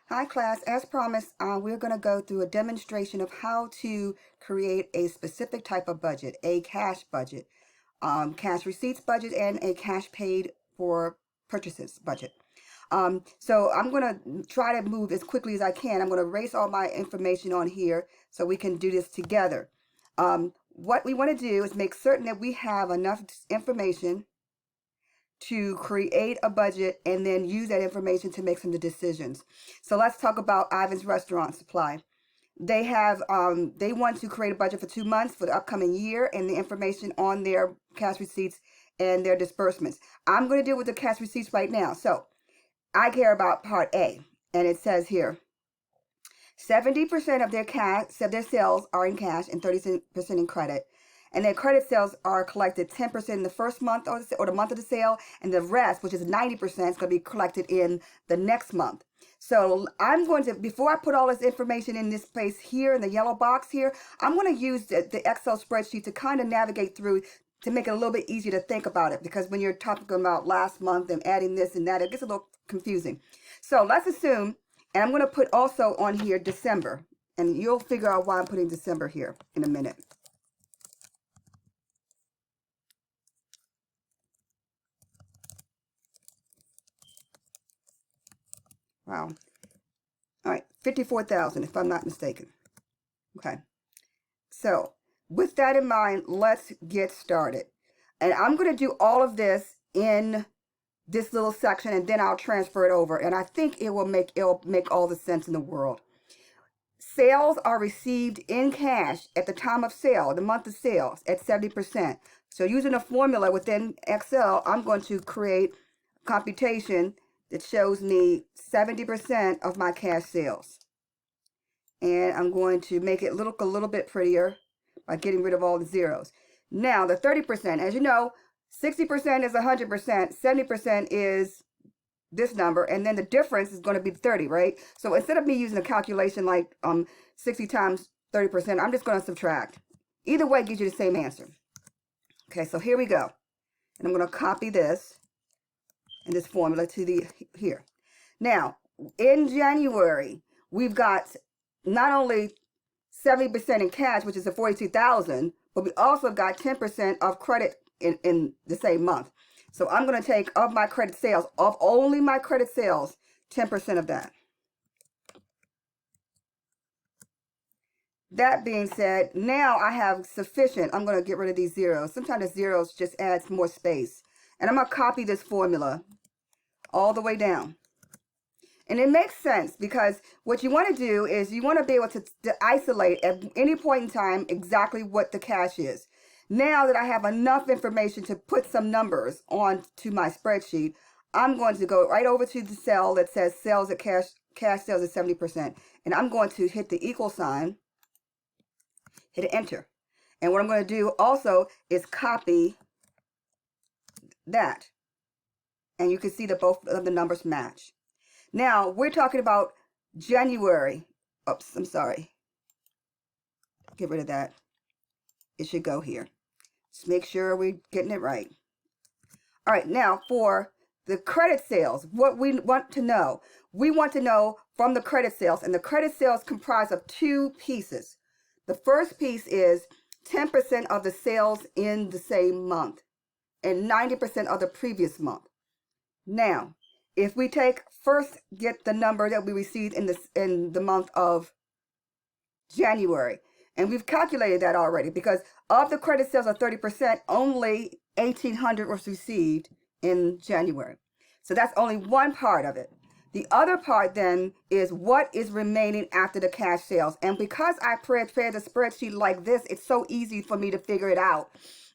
Hi class, as promised, we're going to go through a demonstration of how to create a specific type of budget, a cash budget, cash receipts budget, and a cash paid for purchases budget. So I'm going to try to move as quickly as I can. I'm going to erase all my information on here so we can do this together. What we want to do is make certain that we have enough information to create a budget and then use that information to make some decisions. So let's talk about Ivan's Restaurant Supply. They have they want to create a budget for 2 months for the upcoming year and the information on their cash receipts and their disbursements. I'm going to deal with the cash receipts right now. So I care about part A, and it says here 70% of their sales are in cash and 30% in credit. And their credit sales are collected 10% in the first month or the month of the sale, and the rest, which is 90%, is going to be collected in the next month. So I'm going to, before I put all this information in this place here in the yellow box here, I'm going to use the Excel spreadsheet to kind of navigate through to make it a little bit easier to think about it, because when you're talking about last month and adding this and that, it gets a little confusing. So let's assume, and I'm going to put also on here December, and you'll figure out why I'm putting December here in a minute. Wow. All right, 54,000 if I'm not mistaken. Okay. So with that in mind, let's get started. And I'm going to do all of this in this little section, and then I'll transfer it over. And I think it'll make all the sense in the world. Sales are received in cash at the time of sale, the month of sales, at 70%. So using a formula within Excel, I'm going to create computation that shows me 70% of my cash sales. And I'm going to make it look a little bit prettier by getting rid of all the zeros. Now, the 30%, as you know, 60% is 100%, 70% is this number, and then the difference is going to be 30, right? So instead of me using a calculation like 60 times 30%, I'm just going to subtract. Either way gives you the same answer. Okay, so here we go. And I'm going to copy this and this formula to here. Now, in January, we've got not only 70% in cash, which is the 42,000, but we also got 10% of credit in the same month. So I'm going to take of my credit sales, of only my credit sales, 10% of that. That being said, now I have sufficient. I'm going to get rid of these zeros. Sometimes the zeros just adds more space. And I'm going to copy this formula all the way down. And it makes sense, because what you want to do is you want to be able to isolate at any point in time exactly what the cash is. Now that I have enough information to put some numbers on to my spreadsheet, I'm going to go right over to the cell that says sales at cash sales at 70%. And I'm going to hit the equal sign, hit enter. And what I'm going to do also is copy that. And you can see that both of the numbers match. Now, we're talking about January. Oops, I'm sorry. Get rid of that. It should go here. Just make sure we're getting it right. All right, now for the credit sales, what we want to know. We want to know from the credit sales, and the credit sales comprise of two pieces. The first piece is 10% of the sales in the same month and 90% of the previous month. Now, if we get the number that we received in the month of January, and we've calculated that already, because of the credit sales of 30%, only 1,800 was received in January. So that's only one part of it. The other part then is what is remaining after the cash sales. And because I prepared the spreadsheet like this, it's so easy for me to figure it out.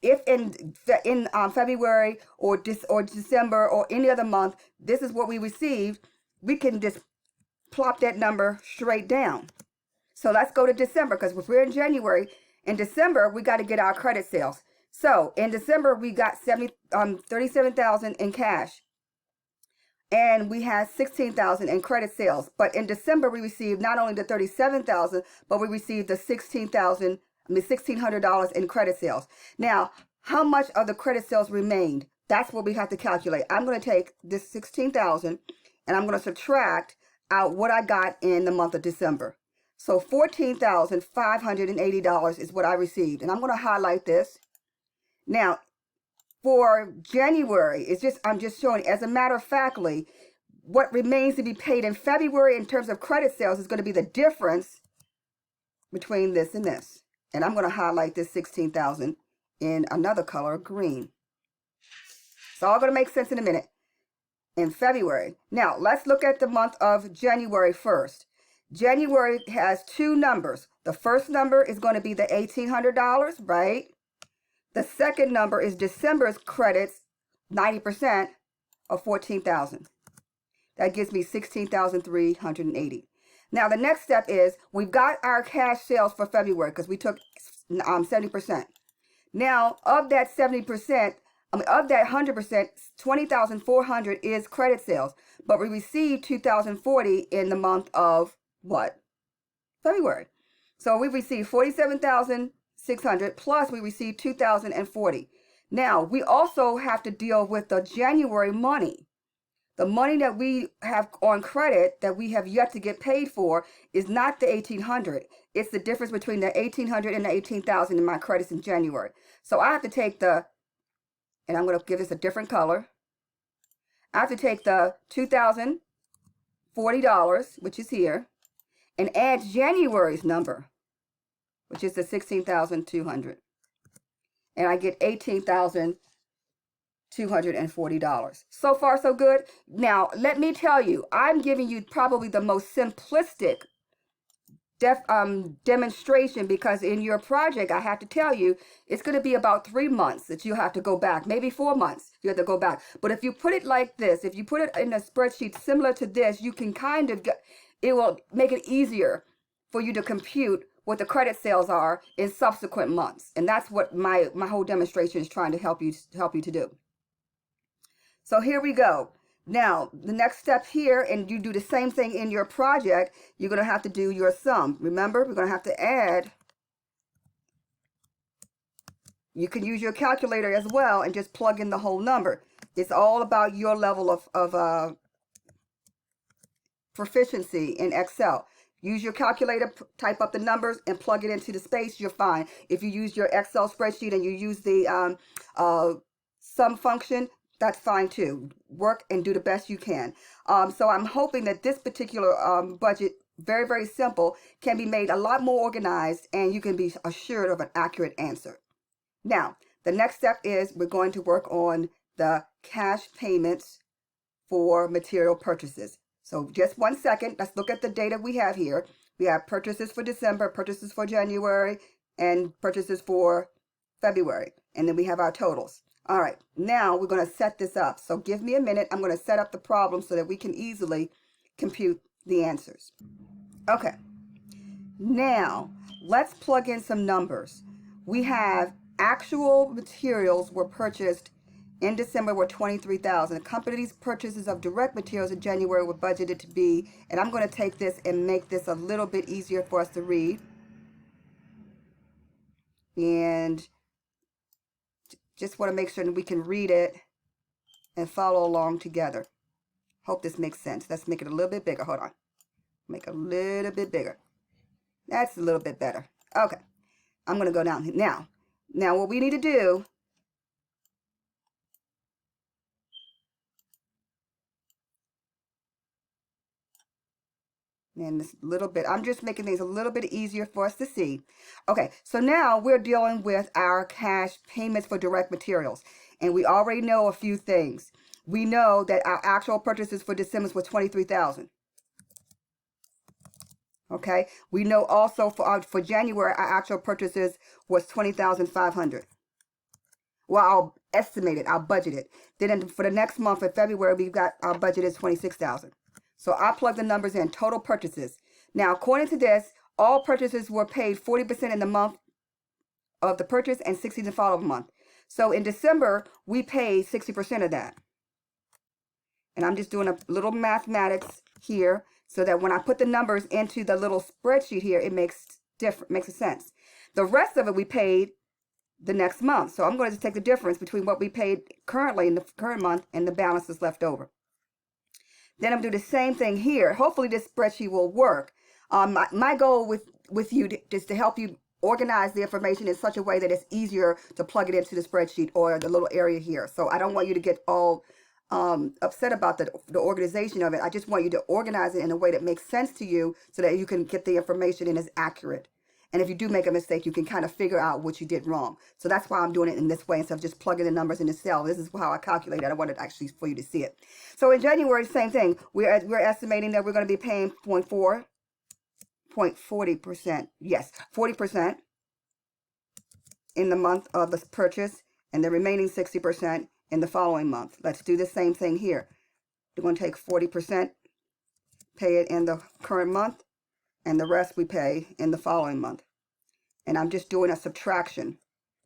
If in February or December or any other month, this is what we received, we can just plop that number straight down. So let's go to December, because if we're in January, in December, we got to get our credit sales. So in December, we got 37,000 in cash. And we had 16,000 in credit sales. But in December, we received not only the 37,000, but we received the $1,600 in credit sales. Now, how much of the credit sales remained? That's what we have to calculate. I'm going to take this 16,000 and I'm going to subtract out what I got in the month of December. So $14,580 is what I received. And I'm going to highlight this. Now, for January, I'm just showing, as a matter of factly, what remains to be paid in February in terms of credit sales is going to be the difference between this and this. And I'm going to highlight this 16,000 in another color, green. It's all going to make sense in a minute. In February. Now, let's look at the month of January first. January has two numbers. The first number is going to be the $1,800, right? The second number is December's credits, 90% of $14,000. That gives me $16,380. Now, the next step is we've got our cash sales for February because we took 70%. Now, of that 70%, of that 100%, 20,400 is credit sales, but we received 2,040 in the month of what? February. So we received 47,600 plus we received 2,040. Now we also have to deal with the January money. The money that we have on credit that we have yet to get paid for is not the 1,800. It's the difference between the 1,800 and the 18,000 in my credits in January. So I have to take the, and I'm going to give this a different color. I have to take the $2,040, which is here, and add January's number, which is the 16,200. And I get $18,240. So far, so good. Now, let me tell you, I'm giving you probably the most simplistic demonstration, because in your project, I have to tell you, it's going to be about 3 months that you have to go back, maybe 4 months you have to go back. But if you put it like this, if you put it in a spreadsheet similar to this, you can kind of get, it will make it easier for you to compute what the credit sales are in subsequent months. And that's what my whole demonstration is trying to help you to do. So here we go. Now, the next step here, and you do the same thing in your project, you're going to have to do your sum. Remember, we're going to have to add. You can use your calculator as well and just plug in the whole number. It's all about your level of proficiency in Excel. Use your calculator, type up the numbers, and plug it into the space, you're fine. If you use your Excel spreadsheet and you use the sum function, that's fine too. Work and do the best you can. So I'm hoping that this particular budget, very, very simple, can be made a lot more organized and you can be assured of an accurate answer. Now, the next step is we're going to work on the cash payments for material purchases. So just 1 second, let's look at the data we have here. We have purchases for December, purchases for January, and purchases for February. And then we have our totals. All right, now we're going to set this up. So give me a minute. I'm going to set up the problem so that we can easily compute the answers. Okay, now let's plug in some numbers. We have actual materials were purchased in December were 23,000. The company's purchases of direct materials in January were budgeted to be, and I'm going to take this and make this a little bit easier for us to read. And just want to make sure that we can read it and follow along together. Hope this makes sense. Let's make it a little bit bigger. Hold on. Make it a little bit bigger. That's a little bit better. Okay. I'm going to go down now. Now what we need to do, and this little bit, I'm just making things a little bit easier for us to see. Okay, so now we're dealing with our cash payments for direct materials. And we already know a few things. We know that our actual purchases for December was 23,000. Okay, we know also for January, our actual purchases was 20,500. Well, I'll estimate it, I'll budget it. Then for the next month, for February, we've got our budget is 26,000. So I plug the numbers in, total purchases. Now, according to this, all purchases were paid 40% in the month of the purchase and 60% in the following month. So in December, we paid 60% of that. And I'm just doing a little mathematics here so that when I put the numbers into the little spreadsheet here, it makes a sense. The rest of it we paid the next month. So I'm going to take the difference between what we paid currently in the current month and the balance is left over. Then I'm doing the same thing here. Hopefully this spreadsheet will work. My goal with you is to help you organize the information in such a way that it's easier to plug it into the spreadsheet or the little area here. So I don't want you to get all upset about the organization of it. I just want you to organize it in a way that makes sense to you so that you can get the information and is accurate. And if you do make a mistake, you can kind of figure out what you did wrong. So that's why I'm doing it in this way instead of just plugging the numbers in the cell. This is how I calculate it. I wanted actually for you to see it. So in January, same thing. We're estimating that we're going to be paying 0.40%. Yes, 40% in the month of the purchase, and the remaining 60% in the following month. Let's do the same thing here. We're going to take 40%, pay it in the current month, and the rest we pay in the following month. And I'm just doing a subtraction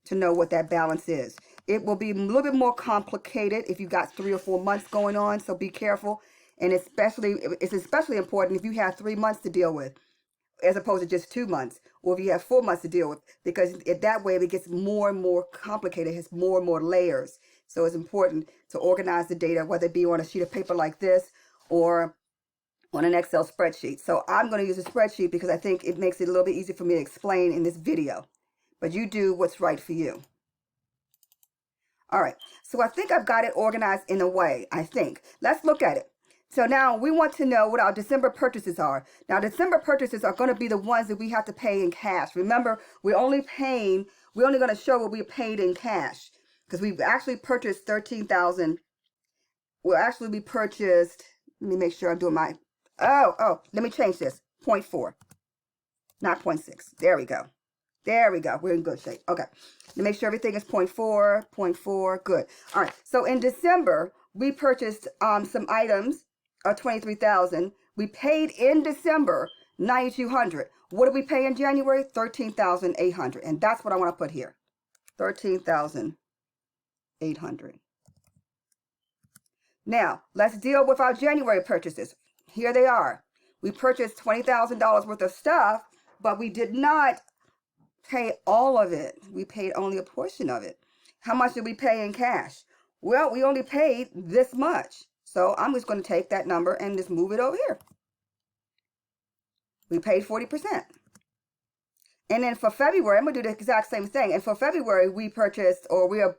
to know what that balance is. It will be a little bit more complicated if you've got 3 or 4 months going on, so be careful. And it's especially important if you have 3 months to deal with, as opposed to just 2 months, or if you have 4 months to deal with, because that way it gets more and more complicated, it has more and more layers. So it's important to organize the data, whether it be on a sheet of paper like this or on an Excel spreadsheet. So I'm going to use a spreadsheet because I think it makes it a little bit easier for me to explain in this video. But you do what's right for you. All right, so I think I've got it organized in a way, I think. Let's look at it. So now we want to know what our December purchases are. Now, December purchases are going to be the ones that we have to pay in cash. Remember, we're only going to show what we paid in cash because we've actually purchased 13,000. Well, actually, we purchased, let me make sure I'm doing my, let me change this, 0.4, not 0.6. There we go. There we go. We're in good shape. Okay. To make sure everything is 0.4, 0.4. Good. All right. So in December, we purchased some items of 23,000. We paid in December 9,200. What did we pay in January? 13,800. And that's what I want to put here. 13,800. Now, let's deal with our January purchases. Here they are. We purchased $20,000 worth of stuff, but we did not pay all of it. We paid only a portion of it. How much did we pay in cash? Well, we only paid this much. So I'm just going to take that number and just move it over here. We paid 40%. And then for February, I'm going to do the exact same thing. And for February, we purchased, or we are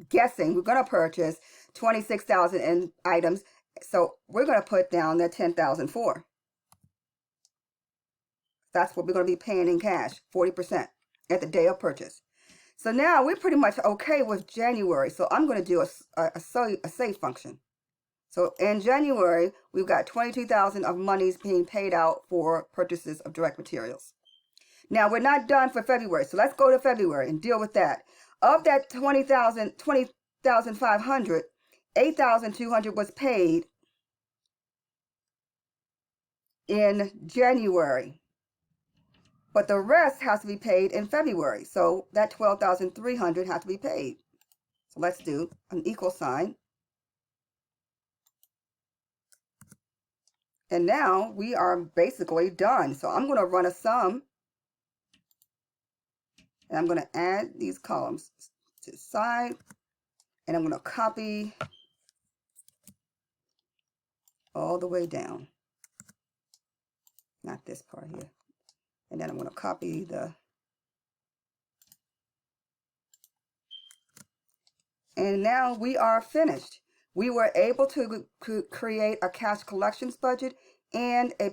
guessing, we're going to purchase 26,000 in items. So we're going to put down that 10,000 for. That's what we're going to be paying in cash, 40%. At the day of purchase. So now we're pretty much okay with January. So I'm going to do a save function. So in January, we've got 22,000 of monies being paid out for purchases of direct materials. Now we're not done for February. So let's go to February and deal with that. Of that 20,500, 8,200 was paid in January. But the rest has to be paid in February. So that 12,300 has to be paid. So let's do an equal sign. And now we are basically done. So I'm going to run a sum. And I'm going to add these columns to the side. And I'm going to copy all the way down. Not this part here. And then I'm going to copy the, and now we are finished. We were able to create a cash collections budget and a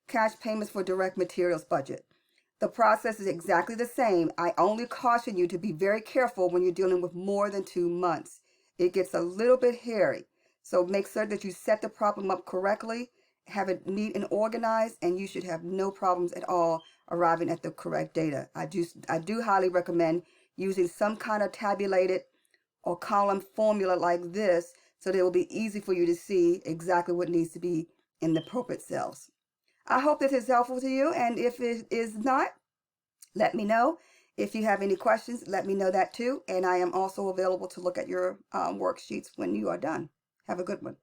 cash payments for direct materials budget. The process is exactly the same. I only caution you to be very careful when you're dealing with more than 2 months. It gets a little bit hairy. So make sure that you set the problem up correctly, have it neat and organized, and you should have no problems at all arriving at the correct data. I do highly recommend using some kind of tabulated or column formula like this so that it will be easy for you to see exactly what needs to be in the appropriate cells. I hope this is helpful to you, and if it is not, let me know. If you have any questions, let me know that too, and I am also available to look at your worksheets when you are done. Have a good one.